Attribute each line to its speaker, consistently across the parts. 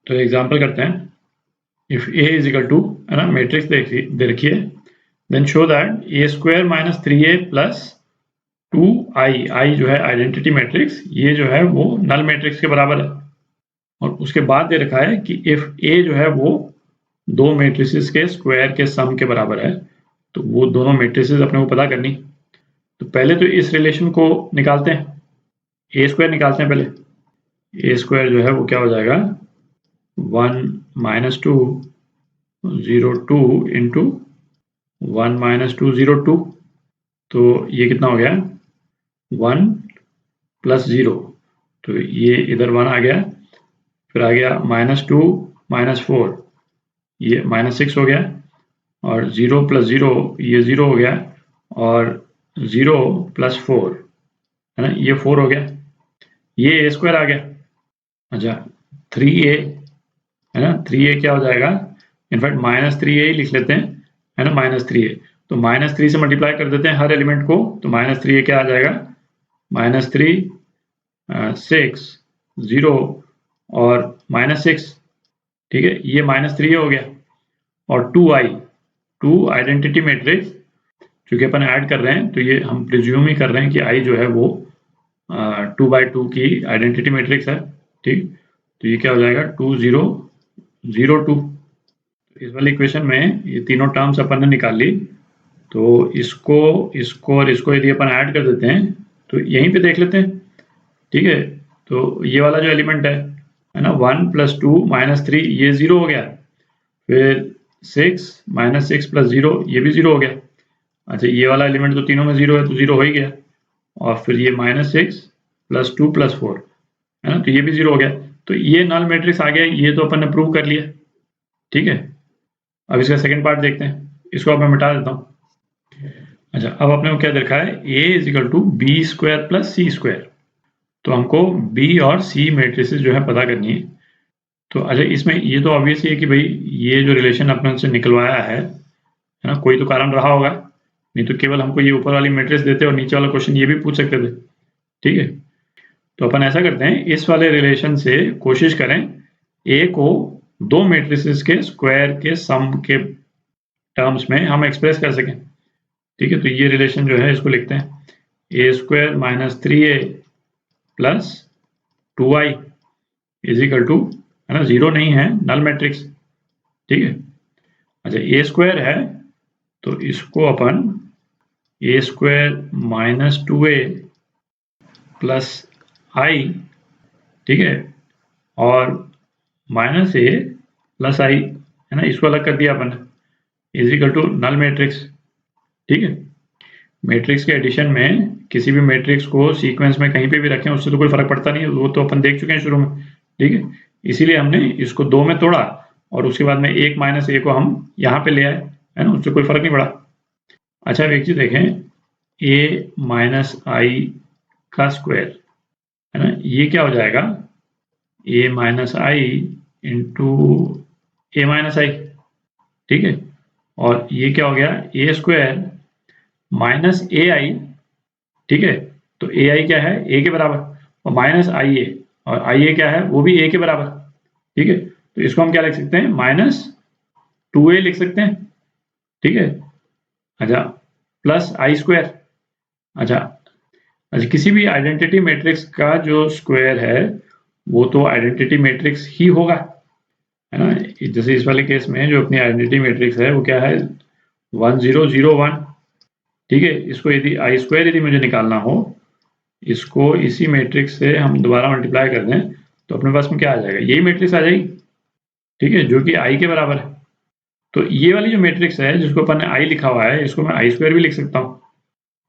Speaker 1: तो एग्जाम्पल करते हैं। If A is equal to, है ना, मैट्रिक्स दे रखी है, then show that A square minus 3a plus 2i, I जो है आइडेंटिटी मैट्रिक्स, ये जो है वो नल मैट्रिक्स के बराबर है। और उसके बाद दे रखा है कि इफ ए जो है वो दो मैट्रिसेस के स्क्वायर के सम के बराबर है, तो वो दोनों मैट्रिसेस अपने को पता करनी। तो पहले तो इस रिलेशन को निकालते हैं, ए स्क्वायर निकालते हैं पहले। ए स्क्वायर जो है वो क्या हो जाएगा, 1 माइनस 2 0 2 इंटू 1 माइनस 2 0 2, तो ये कितना हो गया 1 प्लस 0, तो ये इधर 1 आ गया, फिर आ गया माइनस 2 माइनस 4, ये माइनस 6 हो गया, और 0 प्लस 0 ये 0 हो गया, और 0 प्लस 4, है ना, ये 4 हो गया, ये ए स्क्वायर आ गया। अच्छा 3a, है ना, 3a क्या हो जाएगा, इनफैक्ट माइनस 3a ही लिख लेते हैं, है ना, माइनस 3a, तो माइनस 3 से मल्टीप्लाई कर देते हैं हर एलिमेंट को, तो माइनस 3a क्या आ जाएगा, माइनस 3 6 0 और माइनस 6, ठीक है, ये माइनस 3a हो गया, और 2i, 2 आइडेंटिटी मैट्रिक्स, चूंकि अपन ऐड कर रहे हैं तो ये हम प्रिज्यूम ही कर रहे हैं कि i जो है वो 2/2 की आइडेंटिटी मैट्रिक्स है, ठीक। तो ये क्या हो जाएगा 2 0 0 2। इस वाली इक्वेशन में ये तीनों टर्म्स अपन ने निकाल ली, तो इसको इसको और इसको यदि अपन ऐड कर देते हैं तो यहीं पे देख लेते हैं, ठीक है। तो ये वाला जो एलिमेंट है ना, 1 प्लस 2 माइनस 3, ये 0 हो गया, फिर 6 माइनस 6 प्लस 0, ये भी 0 हो गया। अच्छा ये वाला एलिमेंट तो तीनों में 0 है, तो 0 हो ही गया, और फिर ये माइनस 6 प्लस 2 प्लस 4, है ना, तो ये भी 0 हो गया, तो ये नल मैट्रिक्स आ गया, ये तो अपन ने प्रूव कर लिया, ठीक है। अब इसका सेकंड पार्ट देखते हैं, इसको अब मैं मिटा देता हूँ। अच्छा अब अपने को क्या देखा है, a is equal to B square plus C square, तो हमको b और c मैट्रिसेस जो है पता करनी है। तो अच्छा इसमें ये तो ऑब्वियस ही है कि भाई ये जो रिलेशन अपने से निकलवाया है ना, कोई तो कारण रहा होगा, नहीं तो केवल हमको ये ऊपर वाली मैट्रिक्स देते और नीचे वाला क्वेश्चन ये भी पूछ सकते थे, ठीक है। तो अपन ऐसा करते हैं, इस वाले रिलेशन से कोशिश करें a को दो मैट्रिसेस के स्क्वायर के सम के टर्म्स में हम एक्सप्रेस कर सकें, ठीक है। तो ये रिलेशन जो है इसको लिखते हैं a square minus 3a plus 2i is equal to, है ना, 0 नहीं है, नल मैट्रिक्स, ठीक है। अच्छा a स्क्वायर है तो इसको अपन a square minus 2a plus i, ठीक है, और माइनस a प्लस i, है ना, इसको अलग कर दिया अपन is equal to null matrix, ठीक है। मैट्रिक्स के एडिशन में किसी भी मैट्रिक्स को सीक्वेंस में कहीं पे भी रखें उससे तो कोई फर्क पड़ता नहीं है, वो तो अपन देख चुके हैं शुरू में, ठीक है। इसीलिए हमने इसको 2 में तोड़ा और उसके बाद में 1 माइनस a को हम यहाँ पे ले आए, है ना, उससे कोई फर्क नहीं पड़ा। अच्छा अब एक चीज देखें, a माइनस आई का स्क्वायर, है ना, ये क्या हो जाएगा a minus I into a minus I, ठीक है, और ये क्या हो गया a square minus A I, ठीक है। तो ए आई क्या है, a के बराबर, और माइनस आई ए, और आई ए क्या है, वो भी a के बराबर, ठीक है। तो इसको हम क्या लिख सकते हैं, माइनस 2a लिख सकते हैं, ठीक है। अच्छा प्लस आई स्क्वायर, अच्छा किसी भी आइडेंटिटी मैट्रिक्स का जो स्क्वायर है वो तो आइडेंटिटी मैट्रिक्स ही होगा, है ना। जैसे इस वाले केस में जो अपनी आइडेंटिटी मैट्रिक्स है वो क्या है 1 0 0 1, ठीक है। इसको यदि आई स्क्वायर यदि मुझे निकालना हो, इसको इसी मैट्रिक्स से हम दोबारा मल्टीप्लाई कर दें तो अपने पास में क्या आ जाएगा, यही मैट्रिक्स आ जाएगी, ठीक है, जो कि आई के बराबर है। तो ये वाली जो मैट्रिक्स है जिसको अपन ने आई लिखा हुआ है, इसको मैं आई स्क्वायर भी लिख सकता हूँ,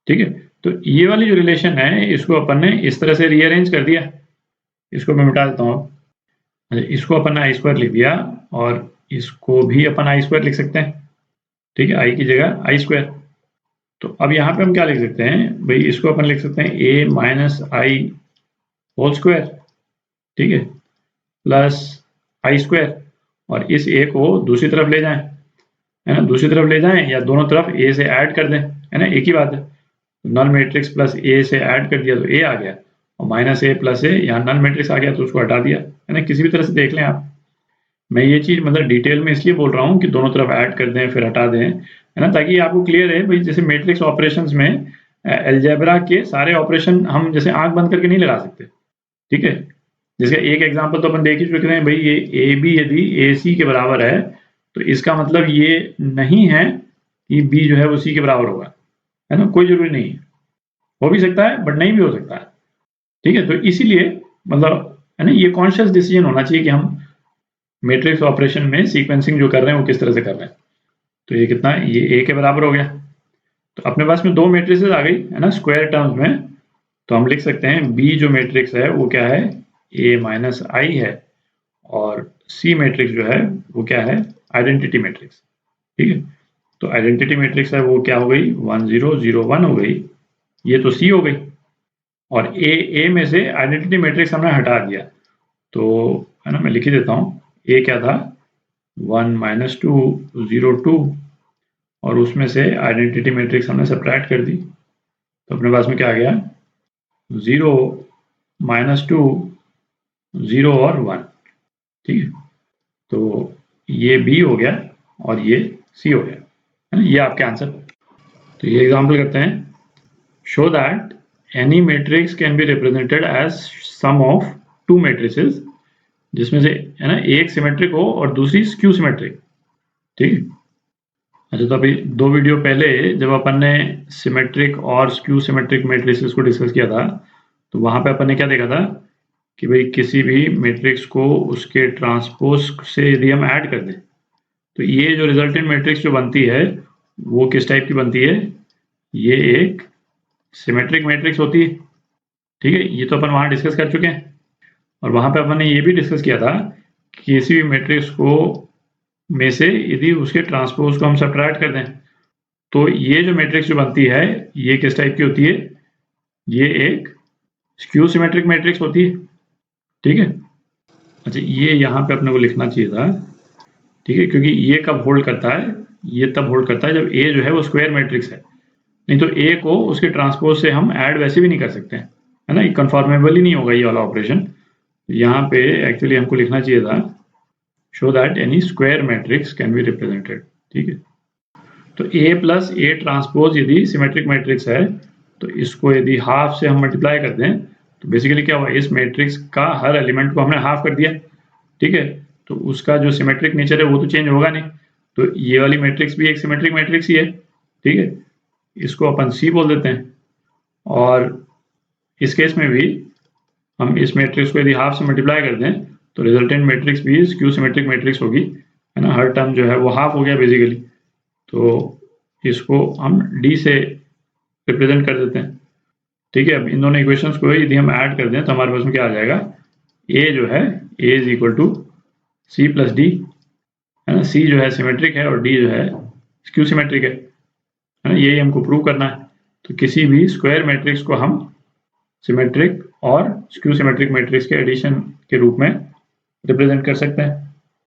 Speaker 1: ठीक है। तो ये वाली जो रिलेशन है इसको अपन ने इस तरह से रीअरेंज कर दिया, इसको मैं मिटा देता हूँ। इसको अपन ने आई स्क्वायर लिख दिया और इसको भी अपन आई स्क्वायर लिख सकते हैं, ठीक है, आई की जगह आई स्क्वायर। तो अब यहाँ पे हम क्या लिख सकते हैं भाई, इसको अपन लिख सकते हैं a minus I whole square, ठीक है, प्लस आई स्क्वायर, और इस a को दूसरी तरफ ले जाएं, है ना, दूसरी तरफ ले जाएं या दोनों तरफ a से ऐड कर दें, है ना, एक ही बात है। नल मैट्रिक्स प्लस a से ऐड कर दिया तो a आ गया, और माइनस a प्लस a यहाँ नल मैट्रिक्स आ गया तो उसको हटा दिया, है ना, किसी भी तरह से देख लें आप। मैं ये चीज़ मतलब डिटेल में इसलिए बोल रहा हूँ कि दोनों तरफ ऐड कर दें फिर हटा दें, है ना, ताकि आपको क्लियर है भाई। जैसे मैट्रिक्स ऑपरेशंस में अलजेब्रा के सारे ऑपरेशन हम जैसे आंख बंद करके नहीं लगा सकते, ठीक है। जैसे एक एग्जांपल तो अपन देख ही चुके हैं भाई, ये ए बी यदि ए सी के बराबर है तो इसका मतलब ये नहीं है कि बी जो है वो सी के बराबर होगा, है ना, कोई जरूरी नहीं है, हो भी सकता है बट नहीं भी हो सकता है, ठीक है। तो इसीलिए मतलब है ना, ये कॉन्शियस डिसीजन होना चाहिए कि हम मैट्रिक्स ऑपरेशन में सीक्वेंसिंग जो कर रहे हैं वो किस तरह से कर रहे हैं। तो ये कितना है, ये ए के बराबर हो गया। तो अपने पास में दो मैट्रिसेस आ गई, है ना, स्क्वायर टर्म्स में। तो हम लिख सकते हैं बी जो मैट्रिक्स है वो क्या है, ए माइनस आई है, और सी मैट्रिक्स जो है वो क्या है, आइडेंटिटी मैट्रिक्स, ठीक है। तो आइडेंटिटी मैट्रिक्स है वो क्या हो गई, 1 0 0 1 हो गई, ये तो सी हो गई। और ए में से आइडेंटिटी मैट्रिक्स हमने हटा दिया, तो है ना, मैं लिख ही देता हूँ। ए क्या था, 1 - 2 0 2, और उसमें से आइडेंटिटी मैट्रिक्स हमने सब्ट्रैक्ट कर दी, तो अपने पास में क्या आ गया, 0 - 2 0 और 1, ठीक है। तो ये बी हो गया और ये सी हो गया, है ना, ये आपके आंसर। तो ये एग्जांपल करते हैं, show that any matrix can be represented as sum of two matrices, जिसमें से है ना एक सिमेट्रिक हो और दूसरी स्क्यू सिमेट्रिक, ठीक है। अच्छा, तो अभी दो वीडियो पहले जब अपन ने सिमेट्रिक और स्क्यू सिमेट्रिक मैट्रिसेस को डिस्कस किया था, तो वहां पे अपन ने क्या देखा था कि भाई किसी भी मैट्रिक्स को उसके ट्रांसपोज से यदि हम ऐड कर दें तो ये जो रिजल्टेंट मैट्रिक्स जो बनती है वो किस टाइप की बनती है, ये एक सिमेट्रिक मैट्रिक्स होती है, ठीक है। ये तो अपन वहां डिस्कस कर चुके हैं। और वहां पे अपन ने ये भी डिस्कस किया था कि किसी भी मैट्रिक्स को में से यदि उसके ट्रांसपोज को हम सब्ट्रैक्ट कर दें तो ये जो मैट्रिक्स जो बनती है ये किस टाइप की होती है, ये एक स्क्यू सिमेट्रिक मैट्रिक्स होती है, ठीक है। अच्छा, ये यहाँ पे अपने को लिखना चाहिए था, ठीक है, क्योंकि ये कब होल्ड करता है, ये तब होल्ड करता है जब ए जो है वो स्क्वायर मैट्रिक्स है। नहीं तो ए को उसके ट्रांसपोज से हम ऐड वैसे भी नहीं कर सकते हैं, है ना, ये कन्फॉर्मेबल ही नहीं होगा ये वाला ऑपरेशन। यहाँ पे एक्चुअली हमको लिखना चाहिए था, show that N E square matrix can be represented, ठीक है। तो ए प्लस ए ट्रांसपोज यदि सिमेट्रिक मैट्रिक्स है तो इसको यदि हाफ से हम मल्टीप्लाई कर दें तो बेसिकली क्या हुआ, इस मैट्रिक्स का हर एलिमेंट को हमने हाफ कर दिया, ठीक है। तो उसका जो सिमेट्रिक नेचर है वो तो चेंज होगा नहीं, तो ये वाली मैट्रिक्स भी एक सिमेट्रिक मैट्रिक्स ही है, ठीक है। इसको अपन सी बोल देते हैं। और इस केस में भी हम इस मैट्रिक्स को यदि हाफ से मल्टीप्लाई कर दें तो रिजल्टेंट मैट्रिक्स भी स्क्यू सिमेट्रिक मैट्रिक्स होगी, है ना, हर टर्म जो है वो हाफ हो गया बेसिकली। तो इसको हम डी से रिप्रेजेंट कर देते हैं, ठीक है। अब इन दोनों इक्वेशंस को यदि हम ऐड कर दें तो हमारे पास में क्या आ जाएगा, ए जो है A is equal to C plus D, है ना, सी जो है सिमेट्रिक है और डी जो है स्क्यू सिमेट्रिक है ना, यही हमको प्रूव करना है। तो किसी भी स्क्वायर मैट्रिक्स को हम सिमेट्रिक और स्क्यू सिमेट्रिक मैट्रिक्स के एडिशन के रूप में रिप्रेजेंट कर सकते हैं।